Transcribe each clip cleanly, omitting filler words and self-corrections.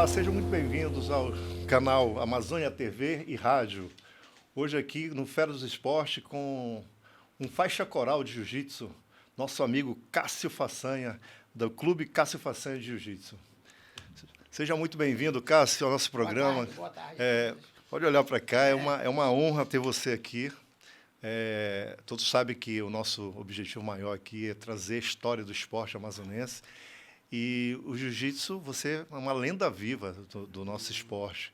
Olá, sejam muito bem-vindos ao canal Amazônia TV e Rádio. Hoje aqui no Fera dos Esportes com um faixa coral de jiu-jitsu, nosso amigo Cássio Façanha, do Clube Cássio Façanha de Jiu-Jitsu. Seja muito bem-vindo, Cássio, ao nosso programa. Boa tarde. Pode olhar para cá, é uma honra ter você aqui. Todos sabem que o nosso objetivo maior aqui é trazer a história do esporte amazonense. E o jiu-jitsu, você é uma lenda viva do nosso esporte.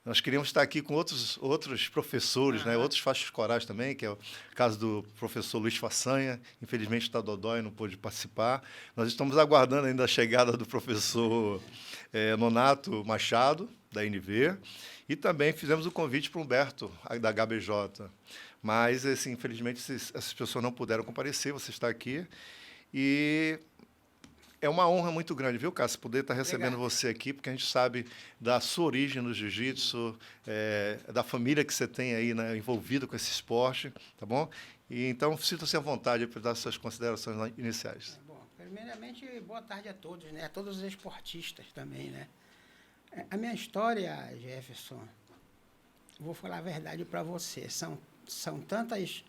Nós queríamos estar aqui com outros professores, né? Outros faixas corais também, que é o caso do professor Luiz Façanha. Infelizmente, está dodói, não pôde participar. Nós estamos aguardando ainda a chegada do professor Nonato Machado, da NV. E também fizemos o convite para o Humberto, da HBJ. Mas, assim, infelizmente, essas pessoas não puderam comparecer. Você está aqui. E é uma honra muito grande, viu, Cássio, poder estar recebendo você aqui, porque a gente sabe da sua origem no jiu-jitsu, da família que você tem aí, né, envolvida com esse esporte, tá bom? E, então, sinta-se à vontade para dar suas considerações iniciais. Bom, primeiramente, boa tarde a todos, né? A todos os esportistas também, né? A minha história, Jefferson, vou falar a verdade para você, são tantas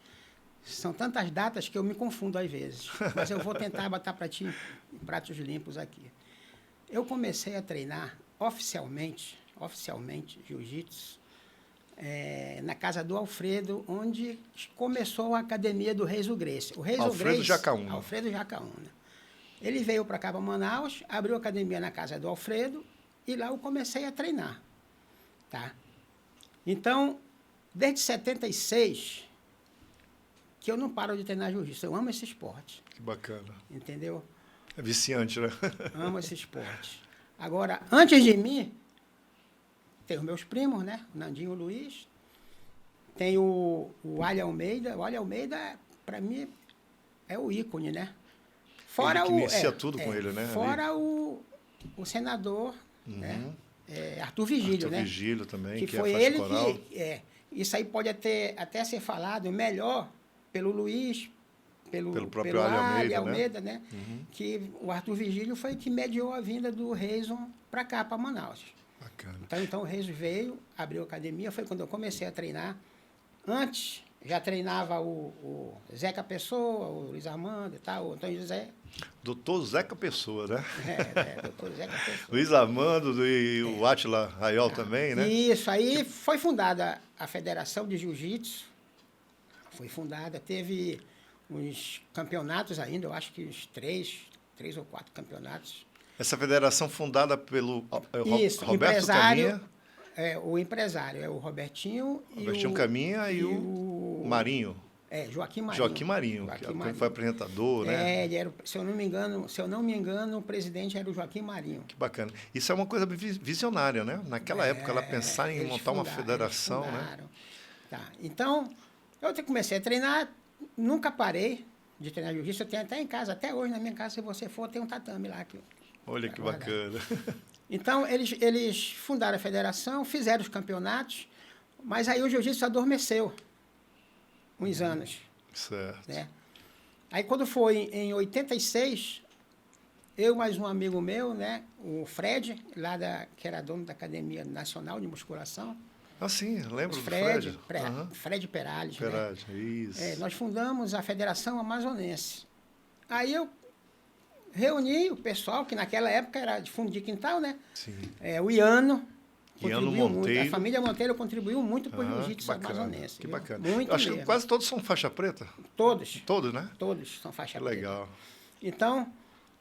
datas que eu me confundo às vezes, mas eu vou tentar botar para ti em pratos limpos aqui. Eu comecei a treinar oficialmente jiu-jitsu, na casa do Alfredo, onde começou a academia do Reis Grace. O Reis Alfredo Jacaúna. Alfredo Jacaúna. Ele veio para cá, para Manaus, abriu a academia na casa do Alfredo e lá eu comecei a treinar. Tá? Então, desde 76... que eu não paro de treinar jiu-jitsu. Eu amo esse esporte. Que bacana. Entendeu? É viciante, né? Amo esse esporte. Agora, antes de mim, tem os meus primos, né? O Nandinho e o Luiz. Tem o Ali Almeida. O Ali Almeida, para mim, é o ícone, né? Fora ele que inicia tudo com ele, né? Fora o senador, né? Arthur Vigílio, né? Arthur Vigílio também, que foi ele coral. Isso aí pode até ser falado melhor pelo Luiz, pelo próprio Ali Almeida, né? Que o Arthur Vigílio foi que mediou a vinda do Reison para cá, para Manaus. Bacana. Então o Reison veio, abriu a academia, foi quando eu comecei a treinar. Antes, já treinava o Zeca Pessoa, o Luiz Armando e tal, o Antônio José. Doutor Zeca Pessoa, né? Doutor Zeca Pessoa. Luiz Armando e o Átila Raiol também, né? Isso, aí foi fundada a Federação de Jiu-Jitsu. Foi fundada, teve uns campeonatos ainda, eu acho que uns três ou quatro campeonatos. Essa federação fundada pelo Roberto Caminha. Caminha. O empresário é o Robertinho Caminha e o Marinho. Joaquim Marinho. Joaquim Marinho, que foi apresentador, né? Ele era, se eu não me engano, o presidente era o Joaquim Marinho. Que bacana. Isso é uma coisa visionária, né? Naquela época, ela pensar em montar uma federação, né? Tá. Então, eu comecei a treinar, nunca parei de treinar jiu-jitsu. Eu tenho até em casa, até hoje na minha casa, se você for, tem um tatame lá. Olha que bacana. Então, eles fundaram a federação, fizeram os campeonatos, mas aí o jiu-jitsu adormeceu uns anos. Certo. Né? Aí, quando foi em 86, eu mais um amigo meu, né, o Fred, que era dono da Academia Nacional de Musculação. Ah, sim, lembro do Fred. Fred Perales. Perales, né? Isso. Nós fundamos a Federação Amazonense. Aí eu reuni o pessoal, que naquela época era de fundo de quintal, né? Sim. O Iano contribuiu Monteiro. muito. A família Monteiro contribuiu muito para o jiu-jitsu amazonense. Que bacana. Muito Acho mesmo. que quase todos são faixa preta. Todos. Todos, né? Todos são faixa preta. Legal. Então,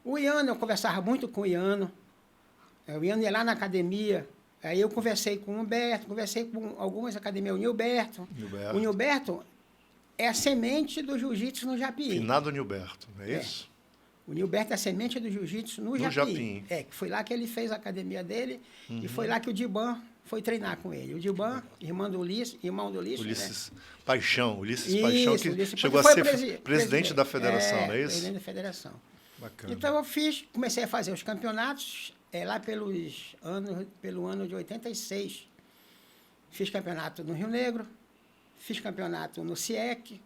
o Iano, eu conversava muito com o Iano. O Iano ia lá na academia. Aí eu conversei com o Humberto, conversei com algumas academias. O Nilberto. O Nilberto é a semente do jiu-jitsu no Japim. Finado Nilberto, não é isso? O Nilberto é a semente do jiu-jitsu no Japim. Que foi lá que ele fez a academia dele e foi lá que o Diban foi treinar com ele. O Diban, irmão do Ulisses, Ulisses né? Paixão, que Ulisses chegou a ser presidente da federação, não é isso? Presidente da federação. Bacana. Então eu comecei a fazer os campeonatos lá pelo ano de 86. Fiz campeonato no Rio Negro, fiz campeonato no CIEC,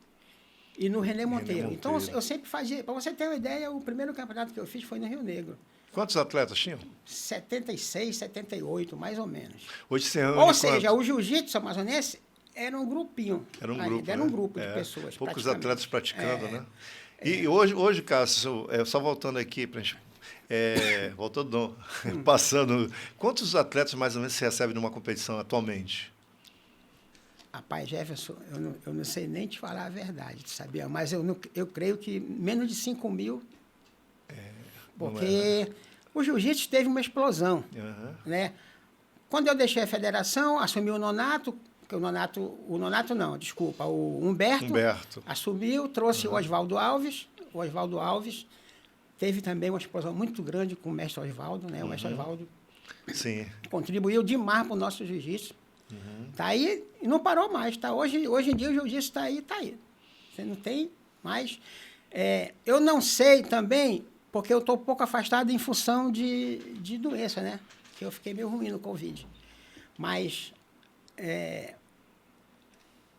e no René Monteiro. Monteiro. Então, eu sempre fazia... Para você ter uma ideia, o primeiro campeonato que eu fiz foi no Rio Negro. Quantos atletas tinham? 76, 78, mais ou menos. Hoje você reúne Ou seja, quantos? o jiu-jitsu amazonense era um grupinho. Era um ainda, grupo, era né? um grupo de pessoas. Poucos praticamente. atletas praticando, né? E hoje, Cássio, só voltando aqui para a gente... voltando, não, passando... Quantos atletas, mais ou menos, você recebe numa competição atualmente? Rapaz, Jefferson, eu não sei nem te falar a verdade, sabia? Mas eu creio que menos de 5 mil... Porque o jiu-jitsu teve uma explosão, né? Quando eu deixei a federação, assumi o Nonato, que o Nonato não, desculpa, o Humberto. Assumiu, trouxe o Oswaldo Alves. O Oswaldo Alves teve também uma explosão muito grande com o mestre Oswaldo, né? O mestre Oswaldo contribuiu demais para o nosso jiu-jitsu. Tá aí e não parou mais, tá? Hoje em dia o jiu-jitsu está aí, tá aí. Você não tem mais... eu não sei também... Porque eu estou um pouco afastado em função de doença, né? Que eu fiquei meio ruim no Covid. Mas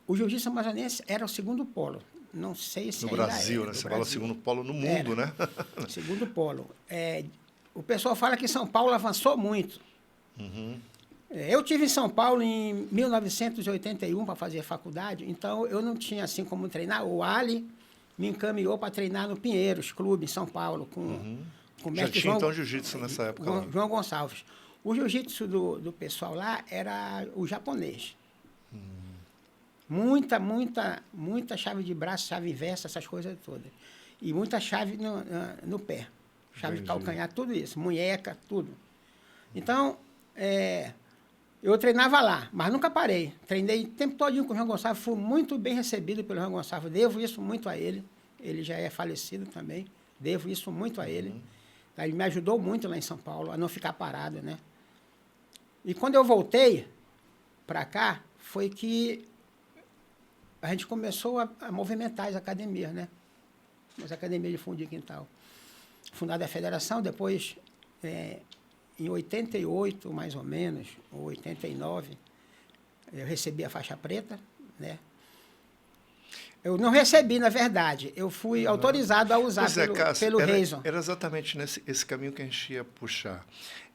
o jiu-jitsu amazonense era o segundo polo. Não sei se no ainda Brasil, né? Você fala segundo polo no mundo, né? Segundo polo. O pessoal fala que São Paulo avançou muito. Eu tive em São Paulo em 1981 para fazer faculdade, então eu não tinha assim como treinar. O Ali me encaminhou para treinar no Pinheiros Clube, em São Paulo, com o mestre Já tinha, então, jiu-jitsu nessa época? João Gonçalves. O jiu-jitsu do pessoal lá era o japonês. Muita chave de braço, chave inversa, essas coisas todas. E muita chave no pé. Chave de calcanhar, tudo isso. Munheca, tudo. Então, eu treinava lá, mas nunca parei. Treinei o tempo todo com o João Gonçalves, fui muito bem recebido pelo João Gonçalves, devo isso muito a ele. Ele já é falecido também, devo isso muito a ele. Ele me ajudou muito lá em São Paulo, a não ficar parado, né? E quando eu voltei para cá, foi que a gente começou a movimentar as academias, né? As academias de fundo de quintal. Fundada a federação, depois... Em 88, mais ou menos, ou 89, eu recebi a faixa preta, né? Eu não recebi, na verdade. Eu fui autorizado a usar pelo Reison. Era exatamente esse caminho que a gente ia puxar.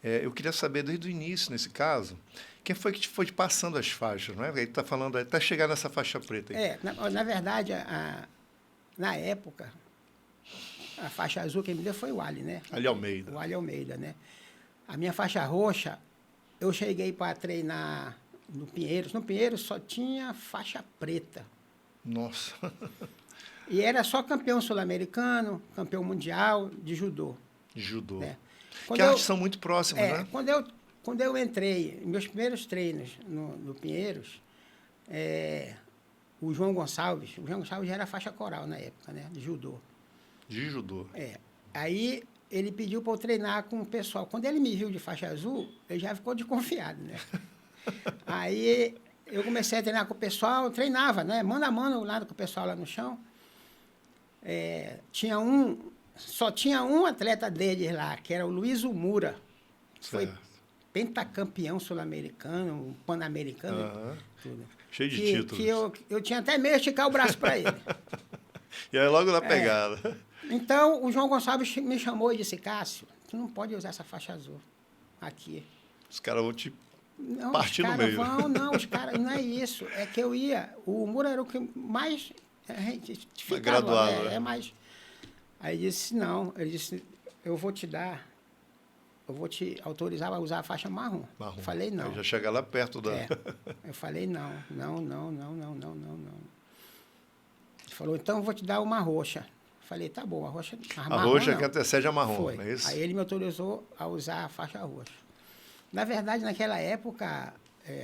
Eu queria saber, desde o início, nesse caso, quem foi que foi passando as faixas, não é? Ele está falando até chegar nessa faixa preta aí. Na verdade, na época, a faixa azul quem me deu foi o Ali, né? Ali Almeida. O Ali Almeida, né? A minha faixa roxa, eu cheguei para treinar no Pinheiros. No Pinheiros só tinha faixa preta. Nossa! E era só campeão sul-americano, campeão mundial de judô. Judô. Né? Que artes são muito próximas, né? Quando eu entrei, meus primeiros treinos no Pinheiros, o João Gonçalves já era faixa coral na época, né? De judô. De judô. Aí... ele pediu para eu treinar com o pessoal. Quando ele me viu de faixa azul, ele já ficou desconfiado, né? Aí eu comecei a treinar com o pessoal, treinava, né? Mano a mano lá com o pessoal lá no chão. Só tinha um atleta deles lá, que era o Luiz Umura. Foi pentacampeão sul-americano, pan-americano, tudo. Cheio de títulos. Que eu tinha até medo de esticar o braço para ele. E aí logo na pegada. Então, o João Gonçalves me chamou e disse, Cássio, tu não pode usar essa faixa azul aqui. Os caras vão te partir no meio. Os caras, não é isso. É que eu ia... O Mura era o que mais... A gente ficava, graduado, né? Mais... Aí ele disse, não. Ele disse, eu vou te autorizar a usar a faixa marrom. Eu falei, não. Aí já chega lá perto da... Eu falei, não. Ele falou, então eu vou te dar uma roxa. Falei, tá bom, a roxa... A roxa que antecede a marrom, foi. Não é isso? Aí ele me autorizou a usar a faixa roxa. Na verdade, naquela época,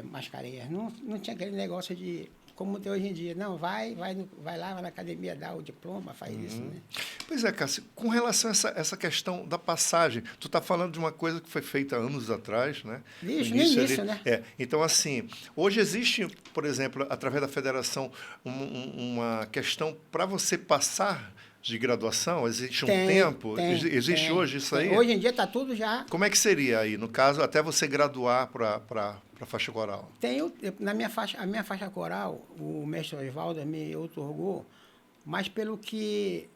Mascarenhas, não tinha aquele negócio de... Como tem hoje em dia. Não, vai lá, vai na academia, dá o diploma, faz isso, né? Pois é, Cássio, com relação a essa questão da passagem, tu está falando de uma coisa que foi feita anos atrás, né? Vixe, no início, né? Então, assim, hoje existe, por exemplo, através da federação, uma questão para você passar de graduação? Existe um tempo? Existe hoje isso aí? Hoje em dia está tudo já... Como é que seria aí, no caso, até você graduar para a faixa coral? A minha faixa coral, o mestre Oswaldo me outorgou mas pelo tempo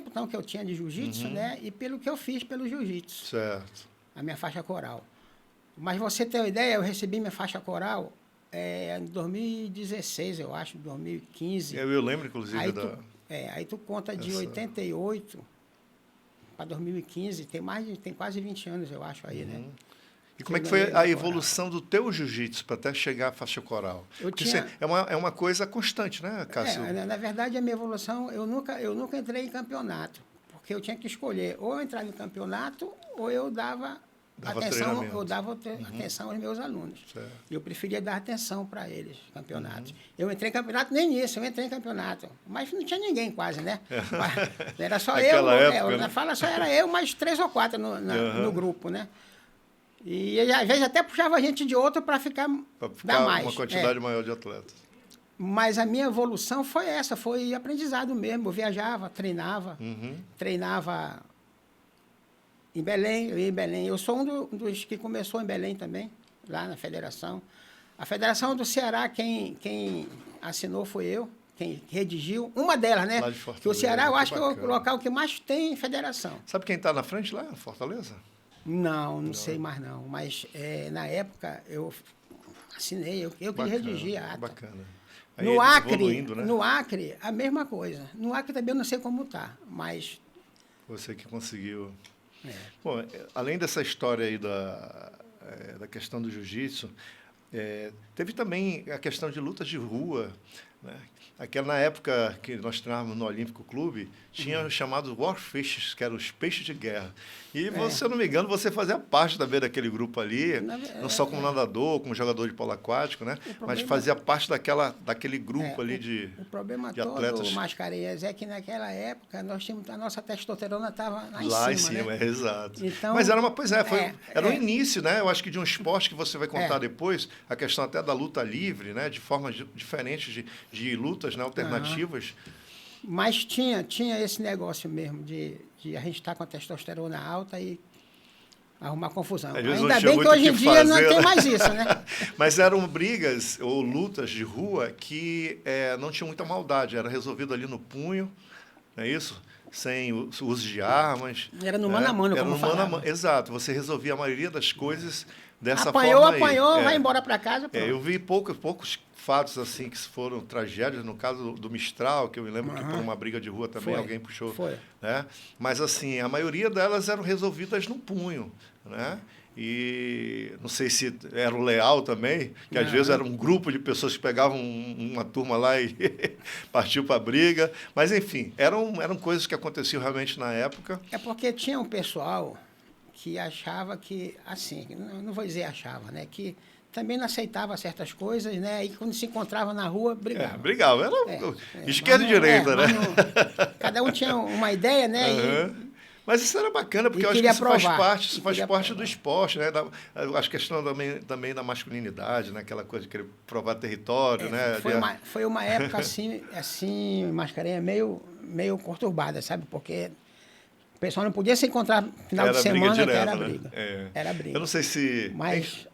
então, que eu tinha de jiu-jitsu, né? E pelo que eu fiz pelo jiu-jitsu. Certo. A minha faixa coral. Mas você ter uma ideia, eu recebi minha faixa coral em 2016, eu acho, 2015. Eu lembro, inclusive, aí tu conta de 88 para 2015, tem quase 20 anos, eu acho, aí, né? E como é que foi a evolução do teu jiu-jitsu para até chegar à faixa coral? É uma coisa constante, né, Cássio? Na verdade, a minha evolução, eu nunca entrei em campeonato, porque eu tinha que escolher, ou eu entrava em campeonato, ou eu dava atenção aos meus alunos. Certo. Eu preferia dar atenção para eles, campeonatos. Eu entrei em campeonato, nem nisso, eu entrei em campeonato. Mas não tinha ninguém quase, né? Era só eu, na fala só era eu, mais 3 ou 4 no grupo, né? E às vezes até puxava gente de outro para ficar dar mais. Uma quantidade maior de atletas. Mas a minha evolução foi essa, foi aprendizado mesmo. Eu viajava, treinava em Belém, eu ia em Belém. Eu sou um dos que começou em Belém também, lá na federação. A Federação do Ceará, quem assinou foi eu, quem redigiu. Uma delas, né? Lá de Fortaleza. Que o Ceará, eu acho que é o local que mais tem federação. Sabe quem está na frente lá, Fortaleza? Não sei mais não. Mas na época eu assinei, eu que redigi a ata. Bacana. No Acre, né? No Acre, a mesma coisa. No Acre também eu não sei como está, mas... Você que conseguiu... Bom, além dessa história aí da questão do jiu-jitsu, teve também a questão de lutas de rua, né? Na época que nós treinávamos no Olímpico Clube, tinha chamado War Fishes, que eram os peixes de guerra. E, se eu não me engano, você fazia parte também daquele grupo ali, não só como nadador, como jogador de polo aquático, né? Mas fazia parte daquele grupo ali de atletas. O problema todo, Mascarenhas, é que naquela época a nossa testosterona estava lá em cima, né? Exato. Então, mas era era o início, né? Eu acho que de um esporte que você vai contar depois, a questão até da luta livre, né? De formas diferentes de lutas, né? Alternativas. Mas tinha esse negócio mesmo de a gente estar com a testosterona alta e arrumar confusão. Ainda bem que hoje em dia não tem mais isso, né? Mas eram brigas ou lutas de rua que não tinham muita maldade, era resolvido ali no punho, não é isso? Sem o uso de armas. Era no mano a mano, como falava. Exato, você resolvia a maioria das coisas dessa forma aí. Apanhou, vai embora para casa. Eu vi poucos fatos assim que foram tragédias, no caso do Mistral, que eu me lembro que por uma briga de rua também alguém puxou. Né? Mas assim, a maioria delas eram resolvidas no punho, né? E não sei se era o Leal também, que às vezes era um grupo de pessoas que pegavam uma turma lá e partiu para a briga. Mas, enfim, eram coisas que aconteciam realmente na época. É porque tinha um pessoal que achava que, assim, não vou dizer achava, né? Que também não aceitava certas coisas, né? E quando se encontrava na rua, brigava. Brigava. Era esquerda e direita, né? Cada um tinha uma ideia, né? Mas isso era bacana, porque eu acho que isso faz parte do esporte, né? A questão também da masculinidade, né? Aquela coisa de querer provar território, né? Foi uma época assim, Mascarenhas, meio conturbada, sabe? Porque o pessoal não podia se encontrar no final de semana, direta, que era né? briga. Era briga. Eu não sei se... Mas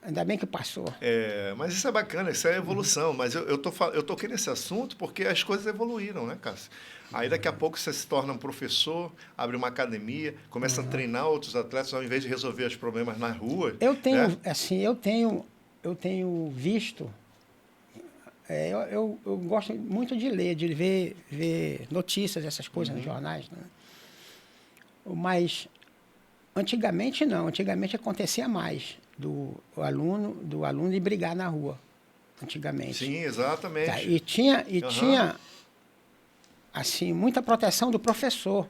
ainda bem que passou. Mas isso é bacana, isso é evolução. Mas eu toquei nesse assunto porque as coisas evoluíram, né, Cássio? Aí daqui a pouco você se torna um professor, abre uma academia, começa a treinar outros atletas ao invés de resolver os problemas na rua. Eu tenho visto, eu gosto muito de ler, de ver notícias, essas coisas nos jornais, né? Mas antigamente não, antigamente acontecia mais do aluno de brigar na rua, antigamente. Sim, exatamente. Tá? E tinha assim, muita proteção do professor.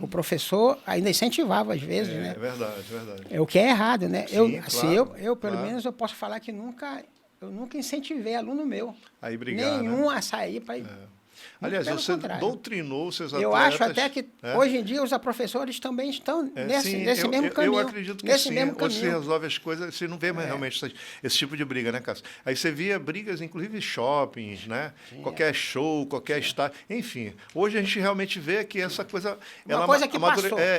O professor ainda incentivava às vezes, né? É verdade. O que é errado, né? Sim, eu pelo menos, eu posso falar que eu nunca incentivei aluno meu. Aí brigar, nenhum, né? A sair para... Aliás, você doutrinou os seus atletas. Eu acho até que hoje em dia os professores também estão nesse mesmo caminho. Eu acredito que sim. Hoje se resolve as coisas, você não vê mais realmente esse tipo de briga, né, Cássio? Aí você via brigas, inclusive shoppings, né? Sim, qualquer show, qualquer estádio. Enfim, hoje a gente realmente vê que essa coisa...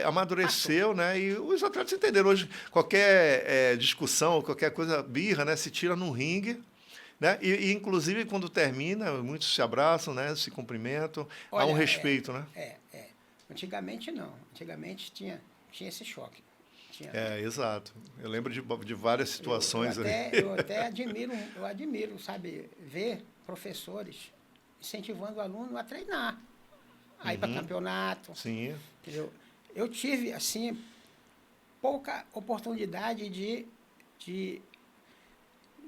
amadureceu, né? E os atletas entenderam. Hoje, qualquer discussão, qualquer coisa, birra, né? Se tira no ringue, Né? E, inclusive, quando termina, muitos se abraçam, né? Se cumprimentam. Há um respeito, né? Antigamente, não. Antigamente tinha esse choque. Exato. Eu lembro de várias situações. Eu até admiro, sabe, ver professores incentivando o aluno a treinar, a ir para campeonato. Sim. Entendeu? Eu tive, assim, pouca oportunidade de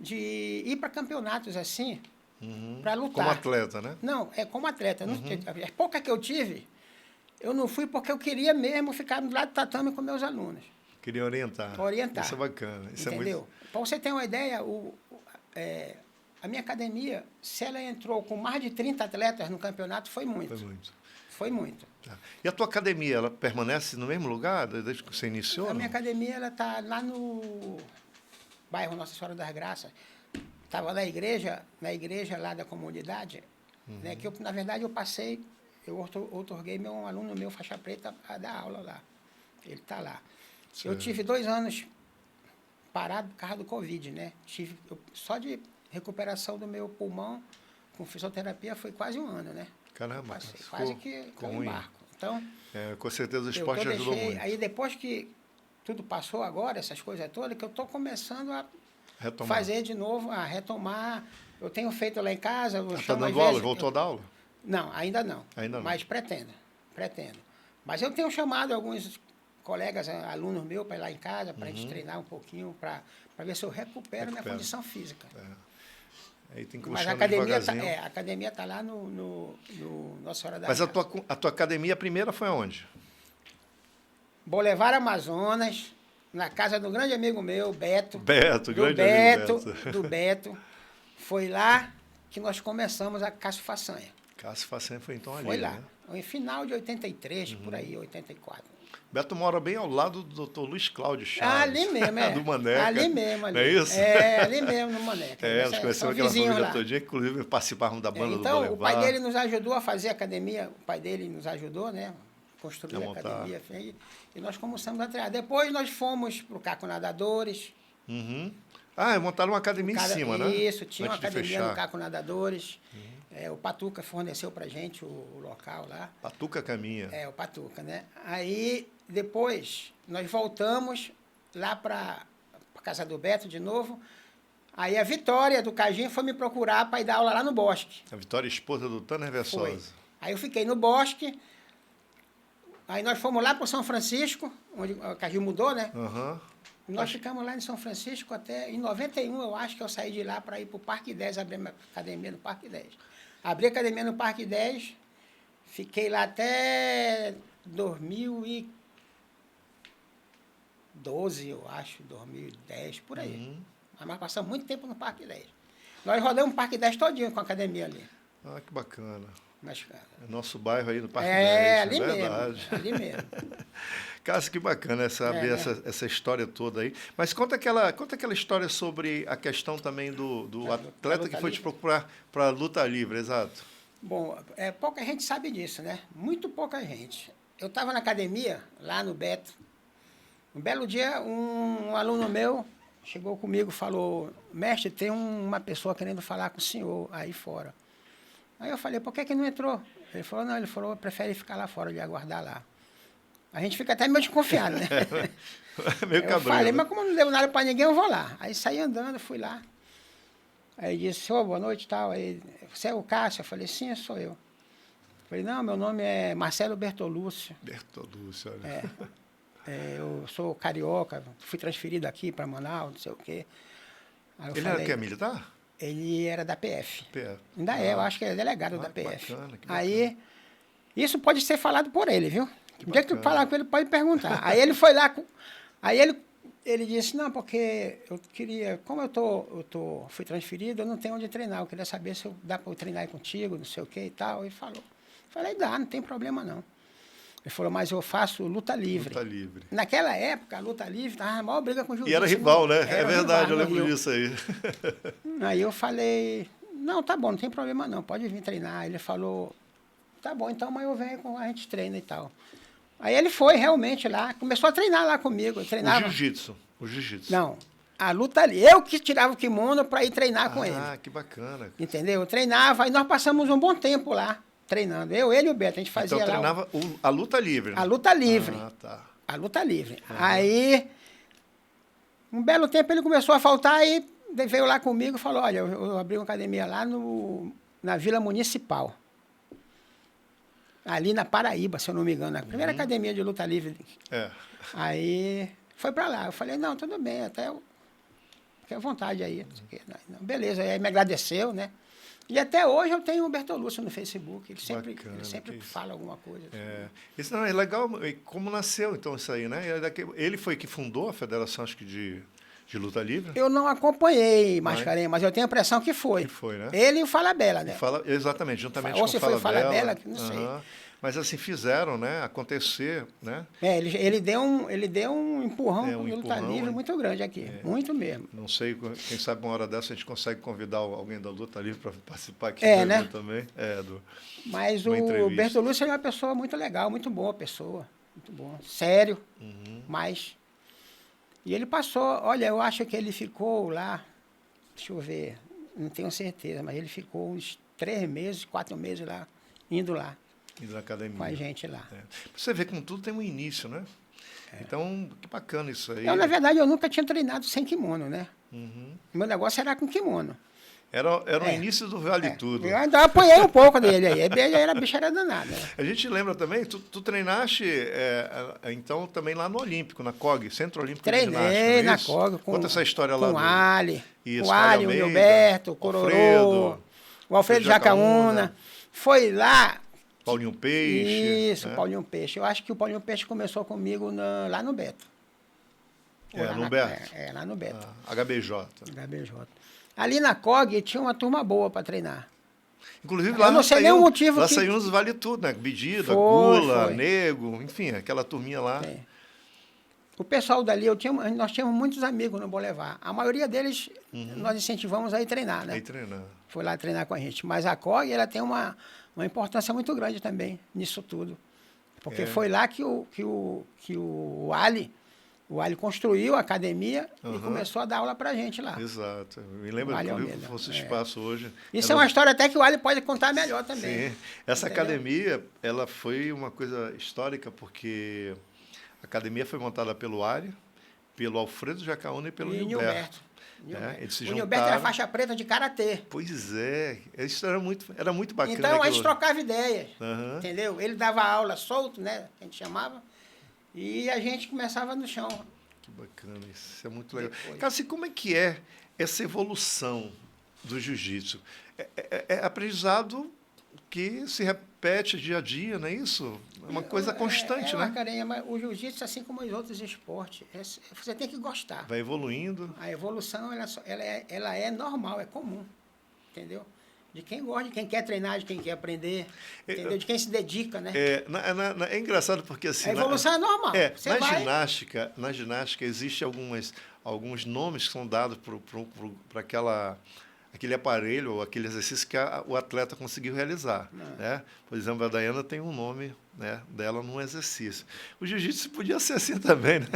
ir para campeonatos assim, para lutar. Como atleta, né? Não, como atleta. A pouca que eu tive, eu não fui porque eu queria mesmo ficar do lado do tatame com meus alunos. Queria orientar. Isso é bacana. Isso entendeu? É muito... Para você ter uma ideia, a minha academia, se ela entrou com mais de 30 atletas no campeonato, foi muito. Foi muito. Tá. E a tua academia, ela permanece no mesmo lugar desde que você iniciou? A minha academia, ela está lá no bairro Nossa Senhora das Graças. Estava na igreja lá da comunidade, né, que na verdade eu outorguei um aluno meu, faixa preta, a dar aula lá. Ele está lá. Certo. Eu tive 2 anos parado por causa do Covid, né? Só de recuperação do meu pulmão com fisioterapia foi quase 1 ano, né? Caramba, quase que um barco. Então, com certeza o esporte ajudou muito. Aí depois que tudo passou agora, essas coisas todas, que eu estou começando a fazer de novo, a retomar. Eu tenho feito lá em casa. Está dando aula? Voltou a dar aula? Não, ainda não. Mas pretendo. Mas eu tenho chamado alguns colegas, alunos meus, para ir lá em casa, para a gente treinar um pouquinho, para ver se eu recupero minha condição física. Aí tem que Mas a academia está lá no Nossa Senhora da Graça. Mas a tua academia, a primeira foi aonde? Boulevard Amazonas, na casa do grande amigo meu, Beto. Do Beto. Foi lá que nós começamos a Cássio Façanha. Cássio Façanha foi então ali, Foi lá. Né? Em final de 83, por aí, 84. Beto mora bem ao lado do Dr. Luiz Cláudio Chaves. Ali mesmo, do Maneca. Ali mesmo. Não é isso? Ali mesmo, no Maneca. Nós conhecemos aquela família todinha, inclusive participavam da banda do Boulevard. Então, o pai dele nos ajudou a fazer a academia, o pai dele nos ajudou, né? Construir a academia. E nós começamos a treinar. Depois nós fomos para o Caco Nadadores. Montaram uma academia em cima, né? Isso, tinha uma academia no Caco Nadadores. O Patuca forneceu para a gente o local lá. Patuca Caminha. O Patuca, né? Aí, depois, nós voltamos lá para a casa do Beto de novo. Aí a Vitória do Cajinho foi me procurar para ir dar aula lá no Bosque. A Vitória, esposa do Tanner Versosa. Aí eu fiquei no Bosque. Aí nós fomos lá para o São Francisco, onde o Cajinho mudou, né? Nós ficamos lá em São Francisco até... Em 91, eu acho que eu saí de lá para ir para o Parque 10, abrir a academia no Parque 10. Abri a academia no Parque 10, fiquei lá até 2012, eu acho, 2010, por aí. Mas passamos muito tempo no Parque 10. Nós rodamos o Parque 10 todinho com a academia ali. Que bacana. Mas, nosso bairro aí no Parque 10, ali verdade. Ali mesmo. Cássio, que bacana saber essa história toda aí. Mas conta aquela história sobre a questão também do atleta que foi te procurar para a luta livre, exato. Bom, pouca gente sabe disso, né? Muito pouca gente. Eu estava na academia, lá no Beto. Um belo dia, um aluno meu chegou comigo e falou: mestre, tem uma pessoa querendo falar com o senhor aí fora. Aí eu falei: por que não entrou? Ele falou: não, prefere ficar lá fora, de aguardar lá. A gente fica até meio desconfiado, né? Meio cabreiro. Eu falei: mas como não deu nada para ninguém, eu vou lá. Aí saí andando, fui lá. Aí ele disse: senhor, boa noite e tal. Aí, você é o Cássio? Eu falei: sim, sou eu. Eu falei: não, meu nome é Marcelo Bertolúcio. Bertolúcio, olha. Eu sou carioca, fui transferido aqui para Manaus, não sei o quê. Ele era que é militar? Ele era da PF. PF. Ainda eu acho que é delegado da PF. Bacana, aí, isso pode ser falado por ele, viu? O dia que tu falar com ele, pode perguntar. Aí ele foi lá, ele disse: não, porque eu queria, como fui transferido, eu não tenho onde treinar, eu queria saber se dá para eu treinar aí contigo, não sei o que e tal. Ele falou. Falei: dá, não tem problema não. Ele falou: mas eu faço luta livre. Luta livre. Naquela época, a luta livre estava a maior briga com o jiu-jitsu. E era rival, né? É verdade, eu lembro disso aí. Aí eu falei: não, tá bom, não tem problema não, pode vir treinar. Ele falou: tá bom, então amanhã eu venho, a gente treina e tal. Aí ele foi realmente lá, começou a treinar lá comigo. Eu treinava. O jiu-jitsu? Não, A luta ali. Eu que tirava o kimono para ir treinar com ele. Ah, que bacana. Entendeu? Eu treinava e nós passamos um bom tempo lá treinando. Eu, ele e o Beto. A gente fazia então, lá. Treinava a luta livre, né? A luta livre. Ah, tá. A luta livre. Aí, um belo tempo ele começou a faltar e veio lá comigo e falou, olha, eu abri uma academia lá na Vila Municipal. Ali na Paraíba, se eu não me engano. A primeira academia de luta livre. É. Aí, foi para lá. Eu falei, não, tudo bem, até eu fiquei à vontade aí. Não, beleza, aí me agradeceu, né? E até hoje eu tenho o Bertolucci no Facebook. Ele sempre, Bacana, ele sempre fala alguma coisa. É. Isso não, é legal. Como nasceu, então, isso aí, né? Ele foi que fundou a Federação, acho que, de Luta Livre? Eu não acompanhei Mascarenhas, mas eu tenho a impressão que foi. Que foi, né? Ele e o Falabella, né? Exatamente, juntamente Ou com se o foi o Falabella. Falabella, que não sei. Mas assim, fizeram, né? Acontecer, né? É, ele deu um empurrão um no luta empurrão, livre muito grande aqui. Muito mesmo. Não sei, quem sabe uma hora dessa a gente consegue convidar alguém da Luta Livre para participar aqui né? também. Mas o Bertolucci é uma pessoa muito legal, muito boa pessoa. Muito boa. Sério, mas... E ele passou, olha, eu acho que ele ficou lá, deixa eu ver, não tenho certeza, mas ele ficou uns 3 meses, 4 meses lá, indo lá. Indo na academia. Com a gente lá. Você vê como tudo tem um início, né? Então, que bacana isso aí. Na verdade, eu nunca tinha treinado sem kimono, né? Meu negócio era com kimono. Era o início do Vale Tudo. Eu ainda apanhei um pouco dele aí. A bicha era danada. Né? A gente lembra também, tu treinaste, então, também lá no Olímpico, na COG, Centro Olímpico de Ginástica. Treinei na COG. Conta essa história lá. Com o Ali. Isso, o Ali, o Gilberto, o Cororô, o Alfredo Jacaúna. Foi lá... Paulinho Peixe. Isso, né? Paulinho Peixe. Eu acho que o Paulinho Peixe começou comigo lá no Beto. No Beto? Lá no Beto. HBJ. HBJ. Ali na COG tinha uma turma boa para treinar. Inclusive lá não sei nem o motivo lá saíam os Vale Tudo, né? Bedida, Gula, Nego, enfim, aquela turminha lá. O pessoal dali, nós tínhamos muitos amigos no Boulevard. A maioria deles nós incentivamos a ir treinar, né? Foi lá treinar com a gente. Mas a COG, ela tem uma importância muito grande também nisso tudo. Porque foi lá que o Ali construiu a academia e começou a dar aula pra gente lá. Exato. Me lembro que fosse espaço hoje. Isso é uma história até que o Ali pode contar melhor também. Sim. Essa academia, ela foi uma coisa histórica, porque a academia foi montada pelo Ali, pelo Alfredo Jacaúna e pelo Gilberto. Eles se juntaram. O Gilberto era faixa preta de karatê. Pois é, isso era muito bacana. Então a gente trocava ideias, entendeu? Ele dava aula solto, né? A gente chamava, e a gente começava no chão. Que bacana, isso é muito legal. Cara, assim, como é que é essa evolução do jiu-jitsu? É aprendizado que se repete dia a dia, não é isso? É uma coisa constante, né? Carinha, mas o jiu-jitsu, assim como os outros esportes, você tem que gostar. Vai evoluindo. A evolução, ela é normal, é comum, entendeu? De quem gosta, de quem quer treinar, de quem quer aprender, entendeu? De quem se dedica, né? É engraçado porque assim... A evolução é normal. Na ginástica existem alguns nomes que são dados para aquele aparelho ou aquele exercício que o atleta conseguiu realizar. Né? Por exemplo, a Daiana tem um nome, né, dela num exercício. O jiu-jitsu podia ser assim também, né?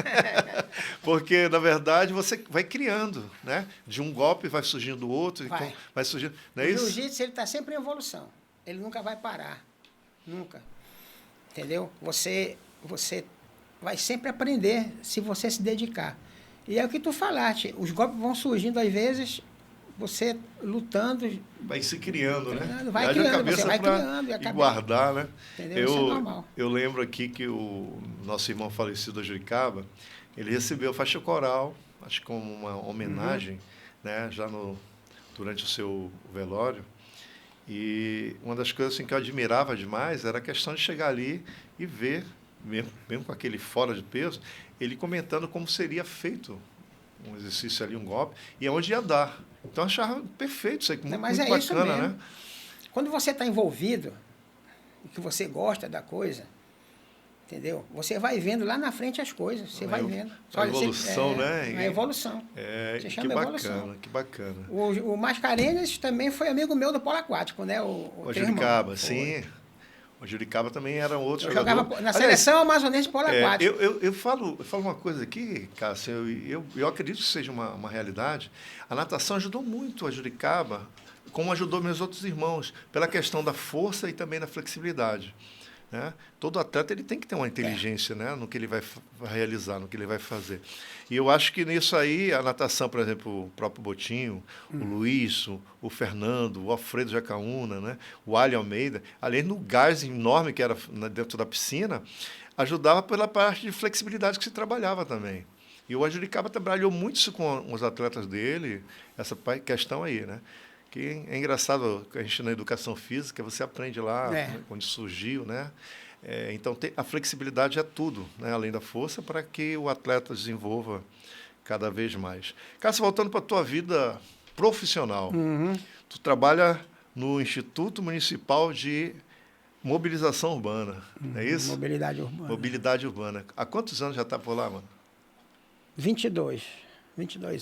Porque, na verdade, você vai criando. Né? De um golpe vai surgindo outro, vai surgindo... Não é isso? O jiu-jitsu está sempre em evolução. Ele nunca vai parar. Nunca. Entendeu? Você vai sempre aprender se você se dedicar. E é o que tu falaste. Os golpes vão surgindo, às vezes... Você lutando... Vai se criando, né? Vai criando, você vai criando. E guardar, né? Entendeu? Isso é normal. Eu lembro aqui que o nosso irmão falecido, Juricaba, ele recebeu faixa coral, acho que como uma homenagem, né? Já durante o seu velório. E uma das coisas assim, que eu admirava demais era a questão de chegar ali e ver, mesmo com aquele fora de peso, ele comentando como seria feito um exercício ali, um golpe, e aonde ia dar. Então, eu achava perfeito isso aí, muito bacana, isso mesmo. Né? Quando você está envolvido, e que você gosta da coisa, entendeu? Você vai vendo lá na frente as coisas, você vai vendo. A evolução, né? A evolução. Você chama evolução. Que bacana. O Mascarenhas também foi amigo meu do polo aquático, né? O Juricaba, sim. O Juricaba também era outro Eu jogador. jogava na seleção amazonense polo aquático. Eu falo uma coisa aqui, Cássio, eu acredito que seja uma realidade. A natação ajudou muito a Juricaba, como ajudou meus outros irmãos, pela questão da força e também da flexibilidade. Né? Todo atleta ele tem que ter uma inteligência, né, no que ele vai realizar, no que ele vai fazer. E eu acho que nisso aí, a natação, por exemplo, o próprio Botinho, o Luiz, o Fernando, o Alfredo Jacaúna, né, o Ali Almeida, além do gás enorme que era dentro da piscina, ajudava pela parte de flexibilidade que se trabalhava também. E o Juricaba trabalhou muito isso com os atletas dele, essa questão aí, né? Que é engraçado, a gente na educação física, você aprende lá onde surgiu, né? Então, a flexibilidade é tudo, né? Além da força, para que o atleta desenvolva cada vez mais. Cássio, voltando para a tua vida profissional, tu trabalha no Instituto Municipal de Mobilização Urbana, não é isso? Mobilidade urbana. Mobilidade urbana. Há quantos anos já está por lá, mano? 22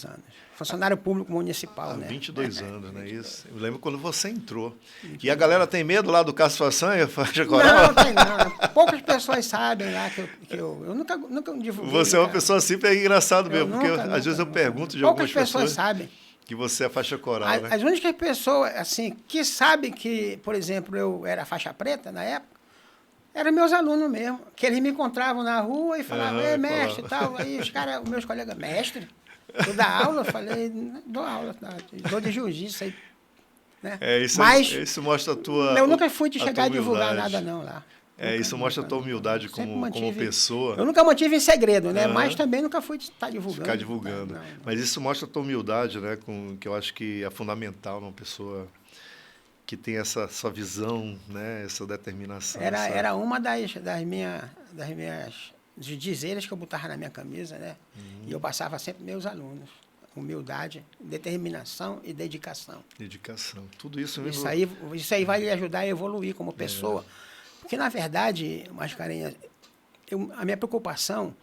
anos. Funcionário público municipal, né? 22 anos, não é isso? Eu lembro quando você entrou. E a galera tem medo lá do Cássio Façanha, Faixa Coral? Não, tem não. Poucas pessoas sabem lá que eu nunca divulguei. Você é uma pessoa simples, é engraçado mesmo, porque nunca, às vezes eu pergunto de poucas algumas pessoas sabem. que você é faixa coral, né? As únicas pessoas, assim, que sabem que, por exemplo, eu era faixa preta na época, eram meus alunos mesmo, que eles me encontravam na rua e falavam, mestre e tal. Aí os meus colegas, mestre, tu dá aula? Eu falei, dou aula, dou de jiu-jitsu aí. Né? Isso mostra a tua eu nunca fui de chegar a divulgar nada, não, lá. Isso mostra a tua humildade como pessoa. Eu nunca mantive em segredo, né? Mas também nunca fui estar divulgando. Ficar divulgando. Não. Mas isso mostra a tua humildade, né? Que eu acho que é fundamental numa pessoa que tem essa visão, né? Essa determinação. Era uma das minhas dizeres que eu botava na minha camisa, né? E eu passava sempre meus alunos. Humildade, determinação e dedicação. Dedicação. Tudo isso mesmo. Isso aí vai lhe ajudar a evoluir como pessoa. Porque, na verdade, Mascarenhas, a minha preocupação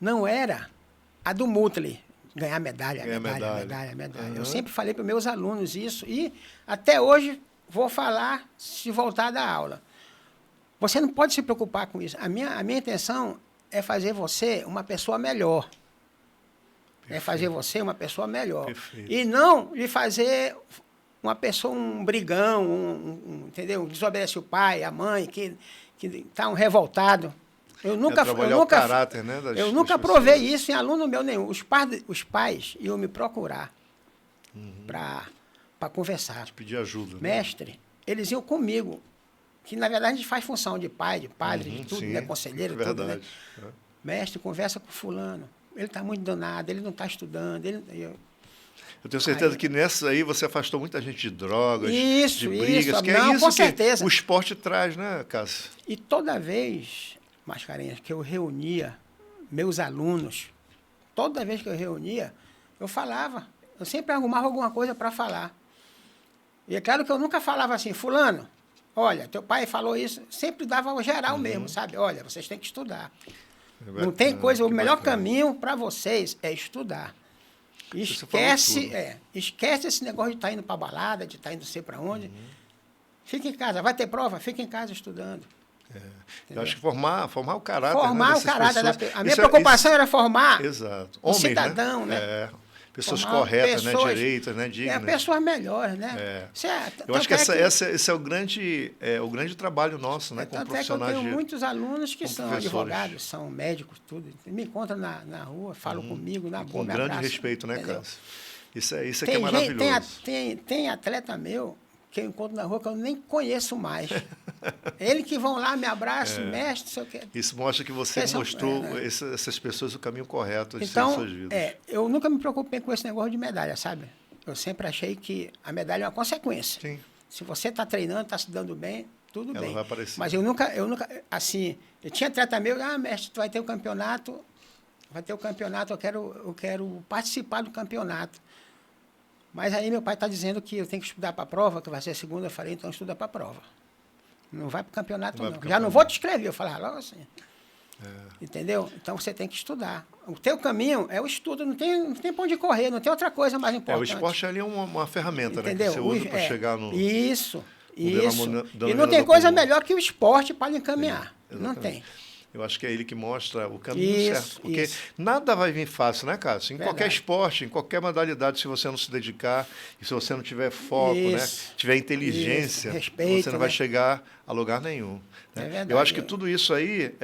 não era a do Mutli, ganhar medalha. Eu sempre falei para os meus alunos isso e até hoje vou falar se voltar da aula. Você não pode se preocupar com isso. A minha intenção é fazer você uma pessoa melhor. Perfeito. É fazer você uma pessoa melhor. Perfeito. E não lhe fazer uma pessoa, um brigão, entendeu? Que desobedece o pai, a mãe, que está revoltado. Eu nunca provei isso em aluno meu nenhum. Os pais iam me procurar para conversar. Te pedir ajuda. Mestre, eles iam comigo, que na verdade a gente faz função de pai, de padre, de tudo, né? Conselheiro, tudo, né? Mestre, conversa com fulano. Ele está muito danado, ele não está estudando. Eu tenho certeza que nessa aí você afastou muita gente de drogas, de brigas. Isso, que não, é isso com que certeza. O esporte traz, né, Cássio? E toda vez, Mascarenhas, que eu reunia meus alunos, toda vez que eu reunia, eu falava. Eu sempre arrumava alguma coisa para falar. E é claro que eu nunca falava assim, fulano, olha, teu pai falou isso, sempre dava o geral mesmo, sabe? Olha, vocês têm que estudar. Não tem coisa, o melhor caminho para vocês é estudar. Esquece esse negócio de estar indo para balada, de estar indo não sei para onde. Fica em casa, vai ter prova, fica em casa estudando. Eu acho que formar o caráter. Formar o caráter. A minha preocupação era formar um cidadão, né? Pessoas corretas, né? Direitas, né? Dignas. Pessoas melhores, né? Eu acho que esse é o grande trabalho nosso, né? Como profissionais. Eu tenho muitos alunos que são advogados, são médicos, tudo. Me encontram na rua, falam comigo, na boa, com grande respeito, né, Cássio? Isso que é maravilhoso. Tem atleta meu que eu encontro na rua que eu nem conheço mais. Ele que vão lá, me abraça, mestre, sei o quê. Isso mostra que você mostrou essas pessoas o caminho correto de então, suas vidas. Eu nunca me preocupei com esse negócio de medalha, sabe? Eu sempre achei que a medalha é uma consequência. Sim. Se você está treinando, está se dando bem, tudo bem. Ela vai aparecer. Mas eu nunca, assim, eu tinha atleta meu, mestre, tu vai ter o campeonato, eu quero participar do campeonato. Mas aí meu pai está dizendo que eu tenho que estudar para a prova, que vai ser segunda. Eu falei, então estuda para a prova. Não vai para o campeonato, não. Já não vou te escrever. Eu falei, logo assim. Entendeu? Então você tem que estudar. O teu caminho é o estudo, não tem pra onde correr, não tem outra coisa mais importante. O esporte ali é uma ferramenta, entendeu? né? Que você usa para chegar no... Isso. Isso. E não tem coisa melhor que o esporte para lhe encaminhar. Não tem. Eu acho que é ele que mostra o caminho certo. Porque nada vai vir fácil, né, Cássio? Em qualquer esporte, em qualquer modalidade, se você não se dedicar, e se você não tiver foco, né, tiver inteligência, respeito, você não vai chegar a lugar nenhum. Né? É verdade, eu acho que tudo isso aí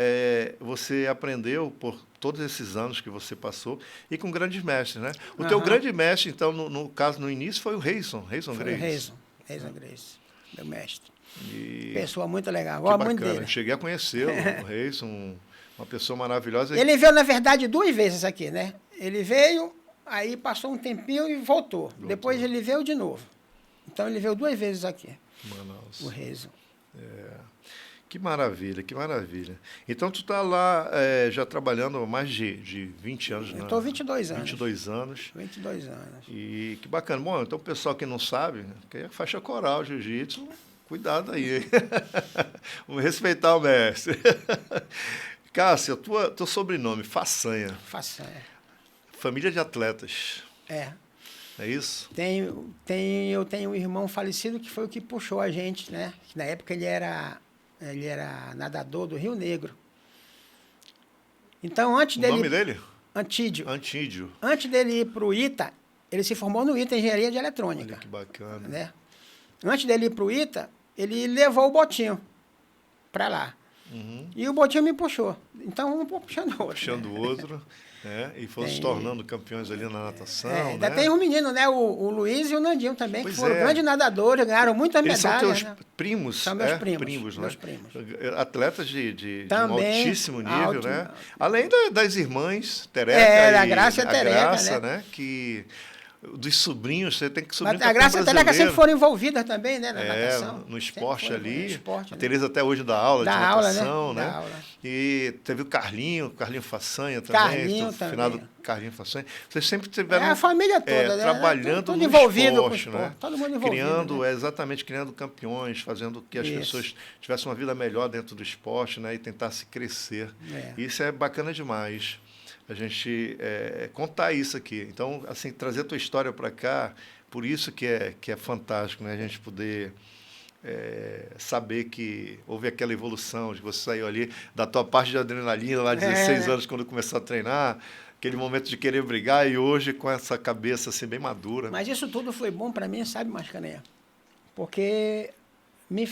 você aprendeu por todos esses anos que você passou e com grandes mestres, né? O teu grande mestre, então, no caso, no início, foi o Reison Grace. Reison Grace, meu mestre. Pessoa muito legal, gosto muito dele. Cheguei a conhecê-lo, o Reis, uma pessoa maravilhosa. Ele veio, na verdade, 2 vezes aqui, né? Ele veio, aí passou um tempinho e voltou. Depois ele veio de novo. Então ele veio 2 vezes aqui. Manaus. O Reis. Que maravilha, que maravilha. Então tu está lá já trabalhando há mais de 20 anos, né? Eu estou 22 anos. 22 anos. 22 anos. E que bacana. Bom, então o pessoal que não sabe, que é faixa coral, jiu-jitsu. Cuidado aí, hein? Vamos respeitar o mestre. Cássio, teu sobrenome, Façanha. Façanha. Família de atletas. É isso? Eu tenho um irmão falecido que foi o que puxou a gente, né? Na época ele era nadador do Rio Negro. Então, antes dele... O nome dele? Antídio. Antídio. Antes dele ir para o ITA, ele se formou no ITA, Engenharia de Eletrônica. Olha que bacana. Né? Antes dele ir para o ITA, ele levou o Botinho para lá. E o Botinho me puxou. Então, um puxando o outro. Puxando o outro. E foram se tornando campeões ali na natação. Ainda tem um menino, né? O Luiz e o Nandinho também, que foram grandes nadadores, ganharam muitas medalhas. Eles são teus primos? São meus primos, meus né? primos. Atletas de um também, altíssimo nível, né? Além das irmãs, Tereca a Graça e a Tereca, Graça, né? Que... Dos sobrinhos, você tem que sobrinho. A Graça e a Tereca sempre foram envolvidas também, né? Na natação. No esporte ali. No esporte, a Tereza até hoje dá aula de natação, né? Dá aula. E teve o Carlinho Façanha também. Finado Carlinho Façanha. Vocês sempre tiveram. A família toda, né? Trabalhando tudo no envolvido esporte, né? Todo mundo envolvido. Criando campeões, fazendo que as pessoas tivessem uma vida melhor dentro do esporte, né? E tentassem crescer. Isso é bacana demais. A gente contar isso aqui. Então, assim, trazer a tua história para cá, por isso que é fantástico, né? A gente poder saber que houve aquela evolução, de você saiu ali da tua parte de adrenalina, lá 16 anos, quando começou a treinar, aquele momento de querer brigar, e hoje com essa cabeça assim, bem madura. Mas isso tudo foi bom para mim, sabe, Mascarenhas? Porque me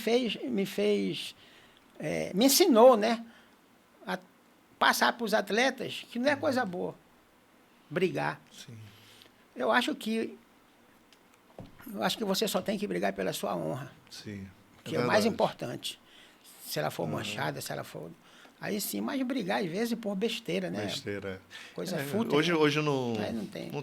ensinou, né? Passar para os atletas que não é coisa boa. Brigar. Sim. Eu acho que você só tem que brigar pela sua honra. Sim. Que é o mais importante. Se ela for manchada, se ela for... Aí sim, mas brigar às vezes por besteira, né? Besteira. Coisa fútil. Hoje não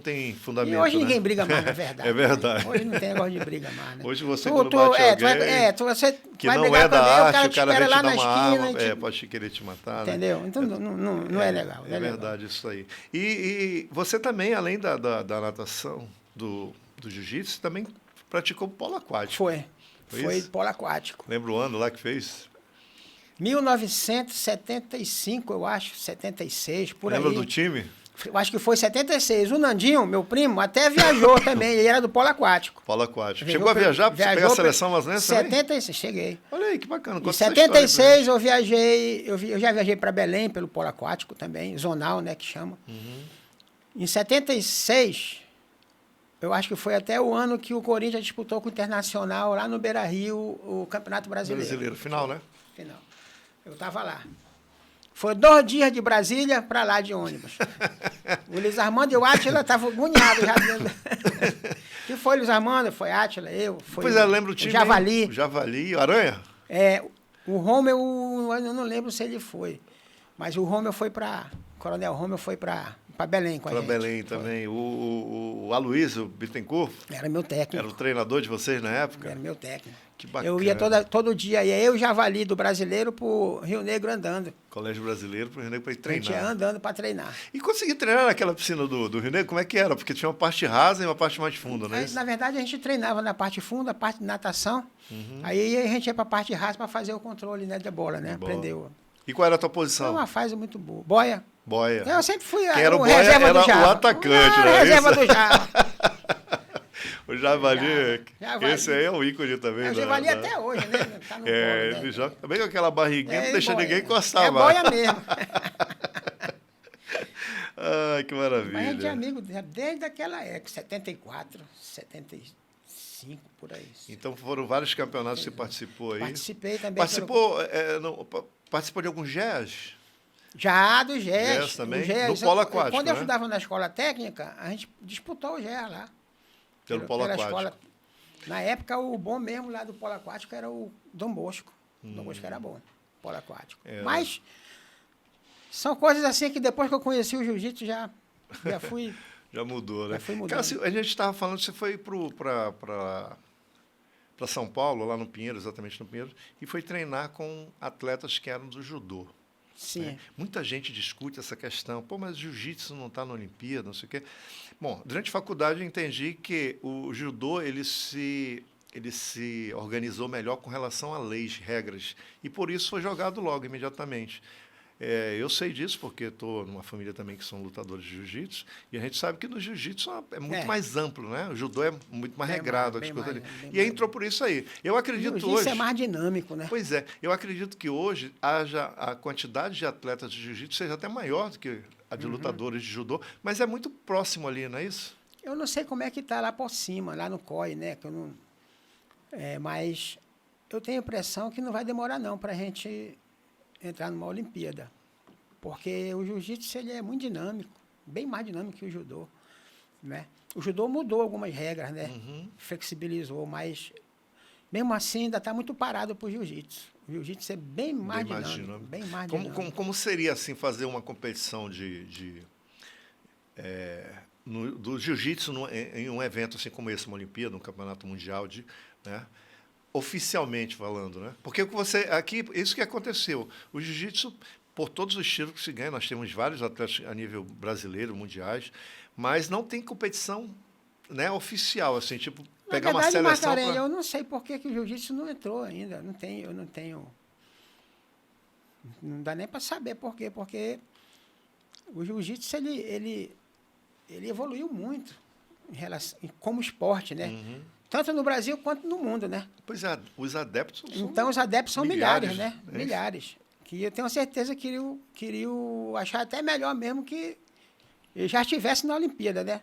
tem fundamento. E hoje ninguém briga mais, na verdade. É verdade. Né? Hoje não tem negócio de briga mais, né? Hoje você quando bate alguém você que vai não brigar da também, arte, o cara vai te lá dar na uma esquina, arma, pode querer te matar. Entendeu? Né? Então não é legal. É verdade isso aí. E você também, além da natação, do jiu-jitsu, também praticou polo aquático. Foi polo aquático. Lembra o ano lá que fez? 1975, eu acho, 76, por aí. Lembra do time? Eu acho que foi 76. O Nandinho, meu primo, até viajou também. Ele era do polo aquático. Polo aquático. Chegou a viajar para pegar a seleção amazonense também? 76, cheguei. Olha aí, que bacana. Em 76 eu viajei, eu já viajei para Belém pelo polo aquático também, zonal, né, que chama. Em 76, eu acho que foi até o ano que o Corinthians disputou com o Internacional lá no Beira-Rio o Campeonato Brasileiro. Final, né? Final. Eu estava lá. Foi 2 dias de Brasília para lá de ônibus. O Luiz Armando e o Átila estavam agoniados já. Que foi Luiz Armando? Foi Átila, eu. Pois é, lembro o time. Javali. O Javali, o Aranha? O Romeu, eu não lembro se ele foi. Mas o Romeu foi para... Coronel Romeu foi para Belém com a gente. Para Belém também. O Aloysio Bittencourt? Era meu técnico. Era o treinador de vocês na época? Era meu técnico. Que bacana. Eu ia todo dia, eu e o Javali do Brasileiro para o Rio Negro andando. Colégio Brasileiro para o Rio Negro para ir treinar. A gente ia andando para treinar. E conseguir treinar naquela piscina do Rio Negro, como é que era? Porque tinha uma parte rasa e uma parte mais funda, não é isso? Na verdade, a gente treinava na parte funda, a parte de natação. Aí a gente ia para a parte rasa para fazer o controle, né, da bola, né? Aprendeu. E qual era a tua posição? Foi uma fase muito boa. Boia. Eu sempre fui Quem era o Boia reserva era do Java. o atacante, né? Reserva do Java. O Javali, Javali. esse aí é o ícone também. O Javali até hoje, né? Tá no colo, né? Ele joga bem com aquela barriguinha, não deixa ninguém encostar mais. mais. É boia mesmo. Ai, que maravilha. Mas a gente é amigo desde aquela época, 74, 75, por aí. Então foram vários campeonatos que você participou aí. Participei também. Participou de alguns GES? Já, do GES. GES também? No polo aquático, quando eu né? estudava na escola técnica, a gente disputou o GES lá. Pelo polo aquático. Escola. Na época, o bom mesmo lá do polo aquático era o Dom Bosco. Dom Bosco era bom, polo aquático. Mas são coisas assim que depois que eu conheci o jiu-jitsu, já fui... Já mudou, né? Já fui mudando. Cássio, a gente estava falando, você foi para São Paulo, lá no Pinheiros, exatamente no Pinheiros, e foi treinar com atletas que eram do judô. Sim. Né? Muita gente discute essa questão. Pô, mas o jiu-jitsu não está na Olimpíada, não sei o quê. Bom, durante a faculdade eu entendi que o judô ele se organizou melhor com relação a leis, regras, e por isso foi jogado logo, imediatamente. Eu sei disso porque estou numa família também que são lutadores de jiu-jitsu, e a gente sabe que no jiu-jitsu é muito mais amplo, né? O judô é muito mais regrado. E aí entrou por isso aí. Eu acredito hoje... O jiu-jitsu é mais dinâmico, né? Pois é. Eu acredito que hoje haja a quantidade de atletas de jiu-jitsu seja até maior do que a de lutadores de judô, mas é muito próximo ali, não é isso? Eu não sei como é que está lá por cima, lá no COI, né? Que eu não... mas eu tenho a impressão que não vai demorar não para a gente entrar numa Olimpíada, porque o jiu-jitsu ele é muito dinâmico, bem mais dinâmico que o judô, né? O judô mudou algumas regras, né? Flexibilizou, mas mesmo assim ainda está muito parado para o jiu-jitsu. O jiu-jitsu é bem mais dinâmico. Bem mais dinâmico. Como seria assim fazer uma competição do jiu-jitsu em um evento assim como esse, uma Olimpíada, um campeonato mundial né? Oficialmente falando, né? Porque aqui, isso que aconteceu. O jiu-jitsu, por todos os estilos que se ganha, nós temos vários atletas a nível brasileiro, mundiais, mas não tem competição, né, oficial, assim, tipo, pegar uma seleção... Eu não sei por que o jiu-jitsu não entrou ainda. Eu não tenho... Não dá nem para saber por quê, porque o jiu-jitsu, ele evoluiu muito como esporte, né? Tanto no Brasil quanto no mundo, né? Pois é, os adeptos são... Então, os adeptos são milhares, né? Milhares. Que eu tenho certeza que queriam achar até melhor mesmo que ele já estivesse na Olimpíada, né?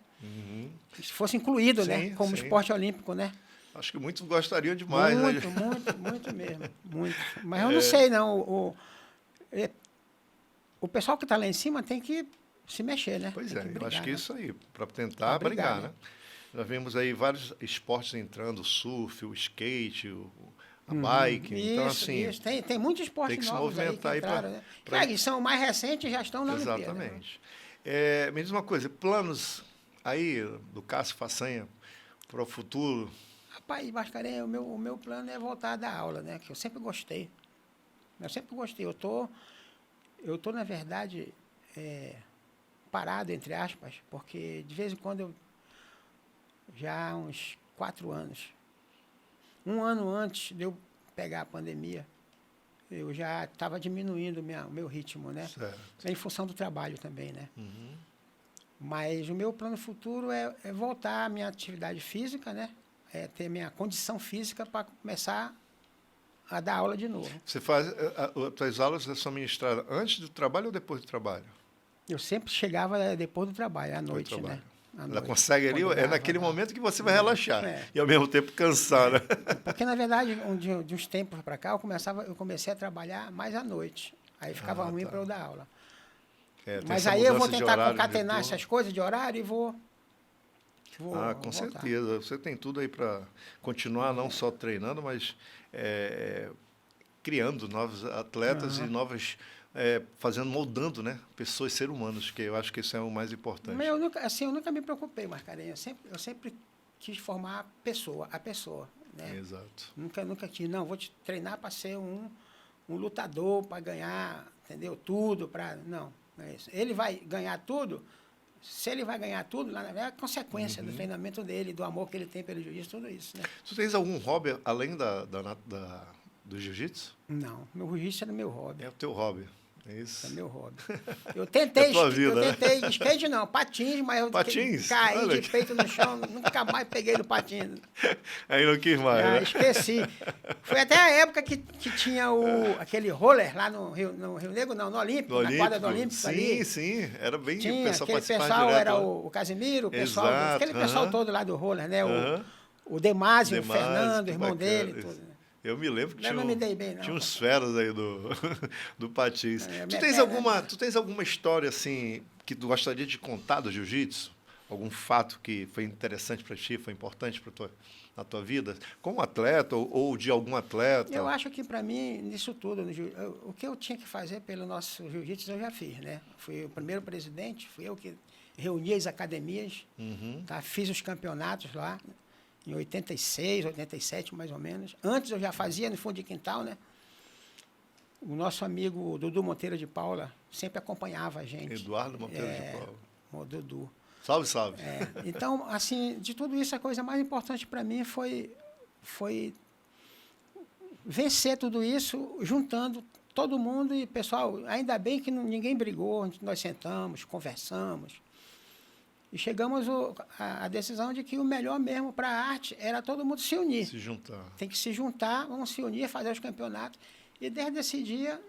Se fosse incluído, né? Como esporte olímpico, né? Acho que muitos gostariam demais, muito, né? Muito mesmo. Muito. Mas eu não sei, não. O pessoal que está lá em cima tem que se mexer, né? Pois brigar, eu acho que né? isso aí, para tentar brigar, né? Nós vemos aí vários esportes entrando, o surf, o skate, a bike. Então, assim... Isso. Tem muitos esportes novos novos aí que entraram, né? Que são mais recentes e já estão na Olimpíada. Exatamente. Me diz uma coisa, planos aí do Cássio Façanha para o futuro? Rapaz, Mascarenhas, o meu plano é voltar a dar aula, né? Que eu sempre gostei. Eu tô na verdade, parado, entre aspas, porque de vez em quando já há uns 4 anos. Um ano antes de eu pegar a pandemia, eu já estava diminuindo o meu ritmo, né? Certo. Em função do trabalho também, né? Mas o meu plano futuro é voltar à minha atividade física, né? Ter minha condição física para começar a dar aula de novo. Você faz... As suas aulas são ministradas antes do trabalho ou depois do trabalho? Eu sempre chegava depois do trabalho, à noite, né? Ela consegue ali, naquele momento que você vai relaxar e ao mesmo tempo cansar, né? Porque, na verdade, de uns tempos para cá, eu comecei a trabalhar mais à noite. Aí ficava ruim para eu dar aula. Mas aí eu vou tentar concatenar essas coisas de horário e vou com voltar. Certeza. Você tem tudo aí para continuar não só treinando, mas criando novos atletas e novas... moldando, né, pessoas, seres humanos, que eu acho que isso é o mais importante. Mas eu nunca me preocupei, Mascarenhas. Eu sempre quis formar a pessoa, né? Exato. Nunca quis, não, vou te treinar para ser um lutador, para ganhar, entendeu? Tudo, não é isso. Ele vai ganhar tudo, se ele vai ganhar tudo, lá na verdade, é consequência do treinamento dele, do amor que ele tem pelo jiu-jitsu, tudo isso, né? Tu tens algum hobby além do jiu-jitsu? Não, meu jiu-jitsu é meu hobby. É o teu hobby. É isso. É meu hobby. Eu É tentei, tua vida, né? skate não, patins, mas eu Patins? caí Olha de peito no chão, nunca mais peguei no patins. Aí não quis mais, Já né? esqueci. Foi até a época que tinha aquele roller lá no Rio Negro, não, no Olímpico, No na quadra do Olímpico? Olímpico ali. Sim. Era bem... o Tinha, pessoal aquele participava pessoal direto era lá. o Casimiro, o pessoal, Exato, aquele pessoal todo lá do roller, né? Aham. O Demásio, o Demais, Fernando, o que irmão bacana. dele, tudo. Né? Eu me lembro que Eu não me dei bem, não. tinha uns feras aí do patins. É, Tu tens alguma história, assim, que tu gostaria de contar do jiu-jitsu? Algum fato que foi interessante para ti, foi importante na tua vida? Como atleta ou de algum atleta? Eu acho que, para mim, nisso tudo, o que eu tinha que fazer pelo nosso jiu-jitsu, eu já fiz, né? Fui o primeiro presidente, fui eu que reuni as academias, tá? Fiz os campeonatos lá, em 86, 87, mais ou menos. Antes eu já fazia no fundo de quintal, né? O nosso amigo Dudu Monteiro de Paula sempre acompanhava a gente. Eduardo Monteiro de Paula. O Dudu. Salve, salve. Então, assim, de tudo isso, a coisa mais importante para mim foi vencer tudo isso, juntando todo mundo. E, pessoal, ainda bem que ninguém brigou, nós sentamos, conversamos. E chegamos à decisão de que o melhor mesmo para a arte era todo mundo se unir. Se juntar. Tem que se juntar, vamos se unir, fazer os campeonatos. E desde esse dia,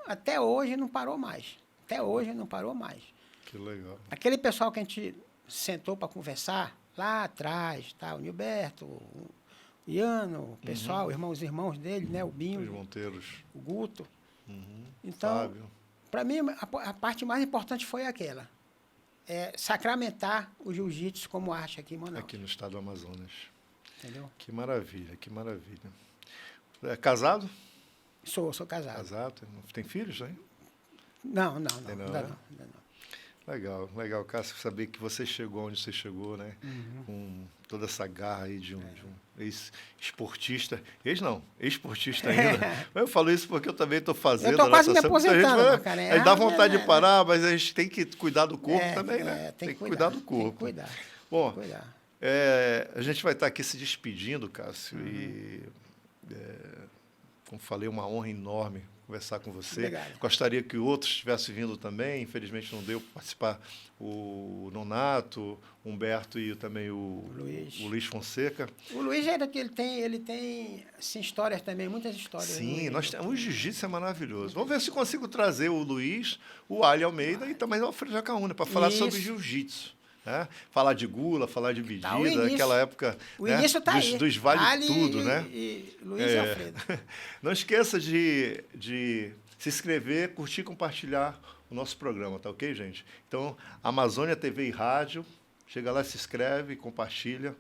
até hoje, não parou mais. Até hoje não parou mais. Que legal. Aquele pessoal que a gente sentou para conversar, lá atrás, tá, o Nilberto, o Iano, o pessoal, os irmãos dele, né, o Binho, Os Monteiros. o Guto. Uhum. Então, para mim, a parte mais importante foi aquela. Sacramentar o jiu-jitsu como arte aqui em Manaus. Aqui no estado do Amazonas. Entendeu? Que maravilha, que maravilha. É casado? Sou casado. Casado. Tem filhos, hein? Não, Não, ainda não. Legal, Cássio, saber que você chegou onde você chegou, né? Com toda essa garra aí de um ex-esportista. Ex-esportista ainda. Mas eu falo isso porque eu também estou fazendo. Eu estou quase me aposentando, Aí dá vontade de parar, mas a gente tem que cuidar do corpo também, né? Tem que cuidar do corpo. Tem que cuidar. Bom, a gente vai estar aqui se despedindo, Cássio, e, como falei, uma honra enorme conversar com você. Obrigado. Gostaria que outros tivessem vindo também, infelizmente não deu para participar o Nonato, o Humberto e também o Luiz Fonseca. O Luiz era que ele tem assim, histórias também, muitas histórias. Sim, o jiu-jitsu é maravilhoso. Vamos ver se consigo trazer o Luiz, o Ali Almeida e também o Alfredo Jacaúna para falar sobre jiu-jitsu. Né? Falar de gula, falar de medida, aquela época início tá dos vale Ali tudo, né? E Luiz e Alfredo. Não esqueça de se inscrever, curtir e compartilhar o nosso programa, tá ok, gente? Então, Amazônia TV e Rádio, chega lá, se inscreve, compartilha,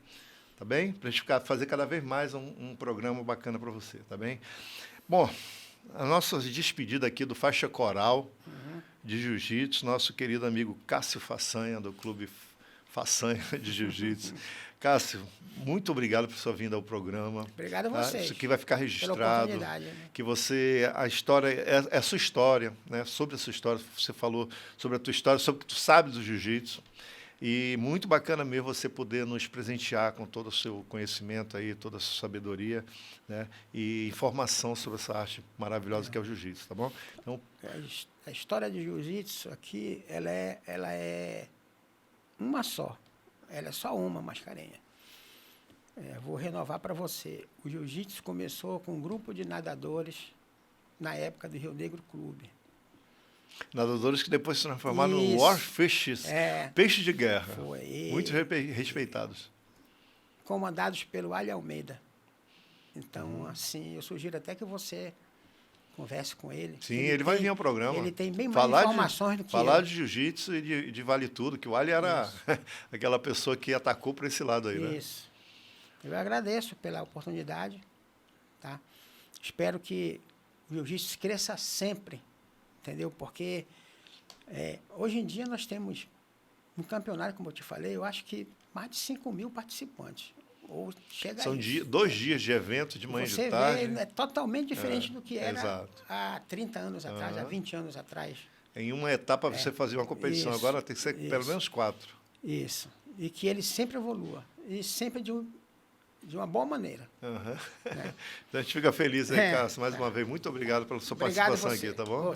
tá bem? Para a gente fazer cada vez mais um programa bacana para você, tá bem? Bom, a nossa despedida aqui do Faixa Coral de Jiu-Jitsu, nosso querido amigo Cássio Façanha, do Clube Façanha de Jiu-Jitsu. Cássio, muito obrigado por sua vinda ao programa. Obrigado a vocês. Isso aqui vai ficar registrado. Né? Que você, a história, é a sua história, né? Sobre a sua história, você falou sobre a tua história, sobre o que tu sabe do jiu-jitsu. E muito bacana mesmo você poder nos presentear com todo o seu conhecimento aí, toda a sua sabedoria, né? E informação sobre essa arte maravilhosa que é o jiu-jitsu, tá bom? Então, a história de jiu-jitsu aqui, ela é uma só. Ela é só uma, Mascarenha. Vou renovar para você. O jiu-jitsu começou com um grupo de nadadores na época do Rio Negro Clube. Nadadores que depois se transformaram no War Fishes, peixe de guerra. Foi. Muito respeitados. Comandados pelo Ali Almeida. Então, assim, eu sugiro até que você converse com ele. Sim, ele vai vir ao programa. Ele tem bem mais informações do que falar de jiu-jitsu e de vale tudo, que o Ali era aquela pessoa que atacou por esse lado aí, né? Isso. Eu agradeço pela oportunidade, tá? Espero que o jiu-jitsu cresça sempre, entendeu? Porque hoje em dia nós temos um campeonato, como eu te falei, eu acho que mais de 5.000 participantes. Ou chega São a isso. 2 dias de evento, de manhã e de tarde. Você vê, é totalmente diferente do que era exato. há 30 anos atrás, há 20 anos atrás. Em uma etapa você fazia uma competição, Isso, agora tem que ser pelo menos 4. Isso. E que ele sempre evolua. E sempre de uma boa maneira. Então a gente fica feliz aí, Cássio. Mais uma vez, muito obrigado pela sua participação aqui, tá bom?